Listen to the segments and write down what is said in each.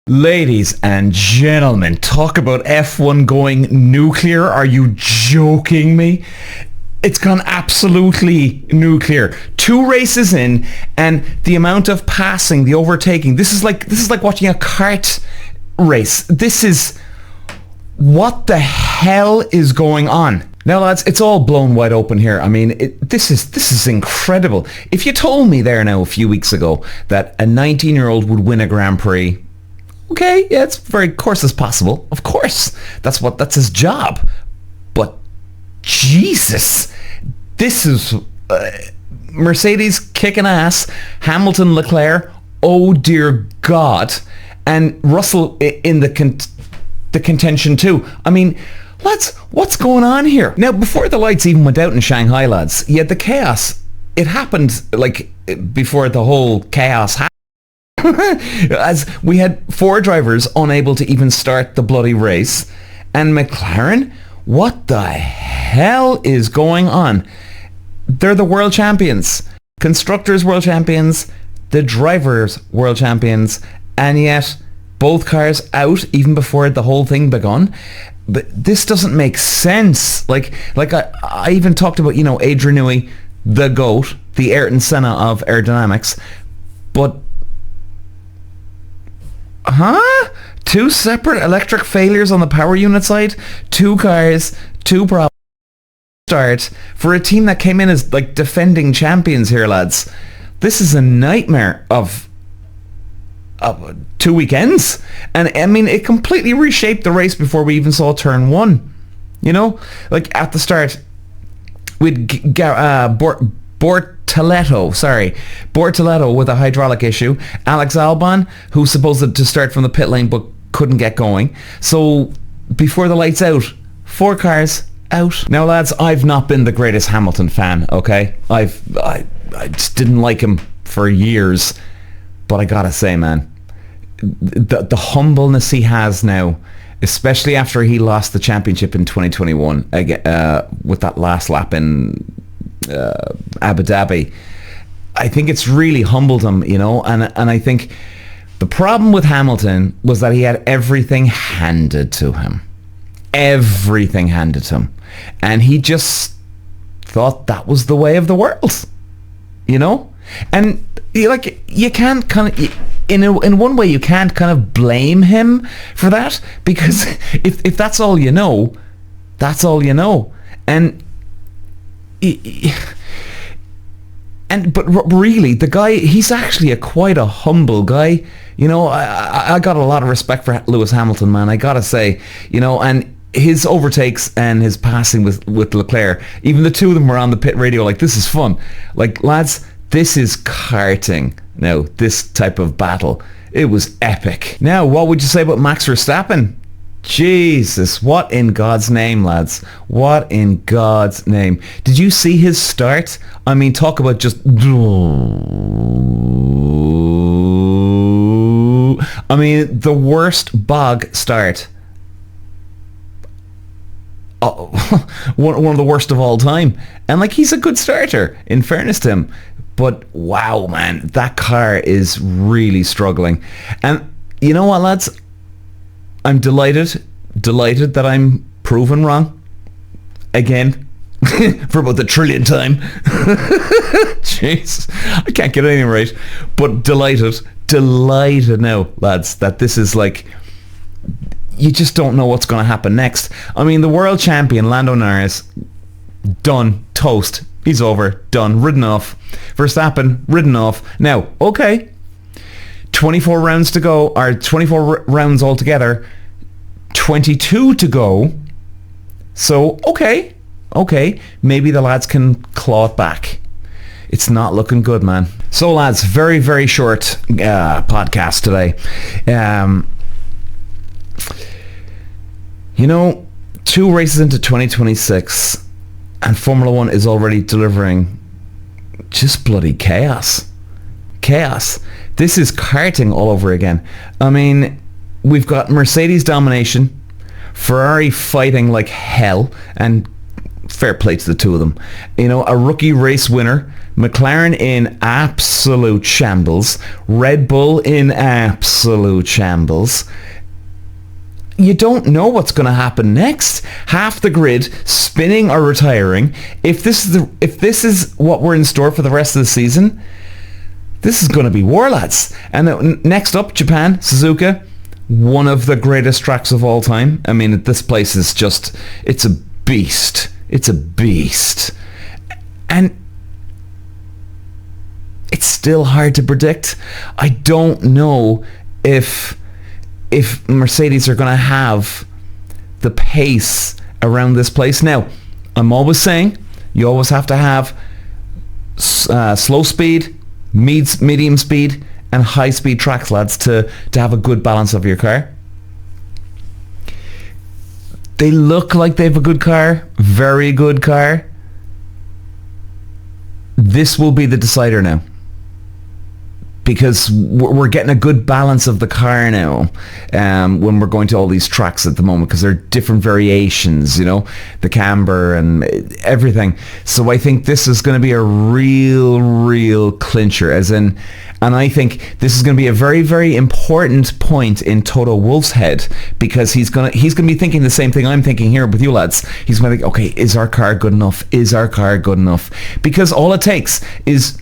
Ladies and gentlemen, talk about F1 going nuclear. Are you joking me? It's gone absolutely nuclear. 2 races in, and the amount of passing, the overtaking. This is like watching a kart race. What the hell is going on? Now, lads, it's all blown wide open here. I mean, this is incredible. If you told me there now a few weeks ago that a 19-year-old would win a Grand Prix, okay, yeah, of course it's possible. Of course. That's his job. But Jesus, this is Mercedes kicking ass, Hamilton, Leclerc, oh dear God, and Russell in the contention too. I mean, lads, what's going on here? Now, before the lights even went out in Shanghai, lads, yeah, the chaos, it happened like before the whole chaos happened. As we had 4 drivers unable to even start the bloody race. And McLaren, what the hell is going on? They're the world champions. Constructors world champions. The drivers world champions. And yet, both cars out even before the whole thing begun. But this doesn't make sense. Like I even talked about, Adrian Newey, the GOAT, the Ayrton Senna of aerodynamics. But 2 separate electric failures on the power unit side, 2 cars, 2 problems start for a team that came in as like defending champions here, lads. This is a nightmare of 2 weekends. And I mean, it completely reshaped the race before we even saw turn 1. Like at the start, we'd Bortoletto with a hydraulic issue. Alex Albon, who's supposed to start from the pit lane but couldn't get going. So before the lights out, 4 cars out. Now, lads, I've not been the greatest Hamilton fan, okay? I just didn't like him for years. But I gotta say, man, the humbleness he has now, especially after he lost the championship in 2021 with that last lap in Abu Dhabi, I think it's really humbled him, and I think the problem with Hamilton was that he had everything handed to him. Everything handed to him. And he just thought that was the way of the world, And you can't kind of, in one way, you can't kind of blame him for that, because if that's all you know, that's all you know. But really, the guy, he's actually quite a humble guy. I got a lot of respect for Lewis Hamilton, man. I gotta say, and his overtakes and his passing with Leclerc, even the 2 of them were on the pit radio like, this is fun. Like, lads, this is karting now, this type of battle. It was epic. Now, what would you say about Max Verstappen? Jesus, what in God's name, lads? What in God's name? Did you see his start? I mean, talk about just... I mean, the worst bog start. One of the worst of all time. And, he's a good starter, in fairness to him. But, wow, man, that car is really struggling. And you know what, lads? I'm delighted that I'm proven wrong again for about the 1,000,000,000th time. Jeez, I can't get anything right. But delighted now, lads, that this is you just don't know what's going to happen next. I mean, the world champion Lando Norris, done, toast. He's over, done, ridden off. Verstappen, ridden off. Now, okay, 24 rounds to go, or 24 rounds altogether, 22 to go. So, okay, maybe the lads can claw it back. It's not looking good, man. So, lads, very, very short podcast today. 2 races into 2026, and Formula 1 is already delivering just bloody chaos. This is karting all over again. I mean, we've got Mercedes domination, Ferrari fighting like hell, and fair play to the 2 of them. A rookie race winner McLaren in absolute shambles, Red Bull in absolute shambles. You don't know what's going to happen next. Half the grid spinning or retiring. If this is what we're in store for the rest of the season, this is going to be war, lads. And next up, Japan, Suzuka, one of the greatest tracks of all time. I mean, this place is just, it's a beast. It's a beast. And it's still hard to predict. I don't know if Mercedes are going to have the pace around this place. Now, I'm always saying you always have to have slow speed, medium speed, and high speed tracks, lads, to have a good balance of your car. They look like they have a good car, very good car. This will be the decider now. Because we're getting a good balance of the car now when we're going to all these tracks at the moment, because there are different variations, you know, the camber and everything. So I think this is going to be a real clincher, and I think this is going to be a very, very important point in Toto Wolff's head, because he's going to be thinking the same thing I'm thinking here with you lads. He's going to think, okay, is our car good enough? Is our car good enough? Because all it takes is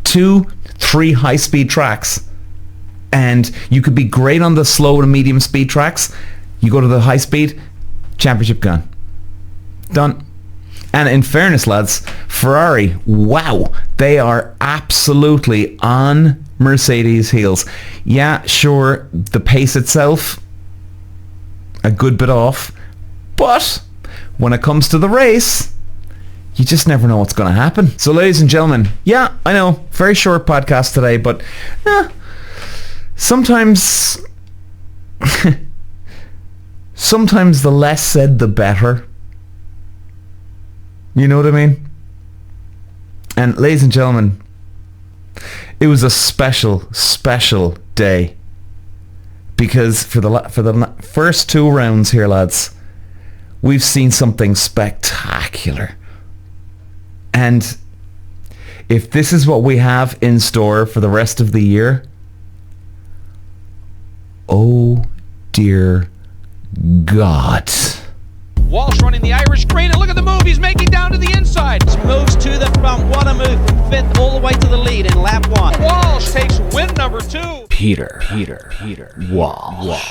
2-3 high-speed tracks, and you could be great on the slow and medium speed tracks. You go to the high speed, championship gone, done. And in fairness, lads, Ferrari, wow, they are absolutely on Mercedes' heels. Yeah, sure, the pace itself a good bit off, but when it comes to the race, you just never know what's going to happen. So, ladies and gentlemen, yeah, I know, very short podcast today, but sometimes the less said, the better. You know what I mean? And, ladies and gentlemen, it was a special day, because for the first 2 rounds here, lads, we've seen something spectacular. And if this is what we have in store for the rest of the year, oh dear God. Walsh running the Irish green, and look at the move, he's making down to the inside. Moves to the front, what a move from 5th all the way to the lead in lap 1. Walsh takes win number 2. Peter Walsh.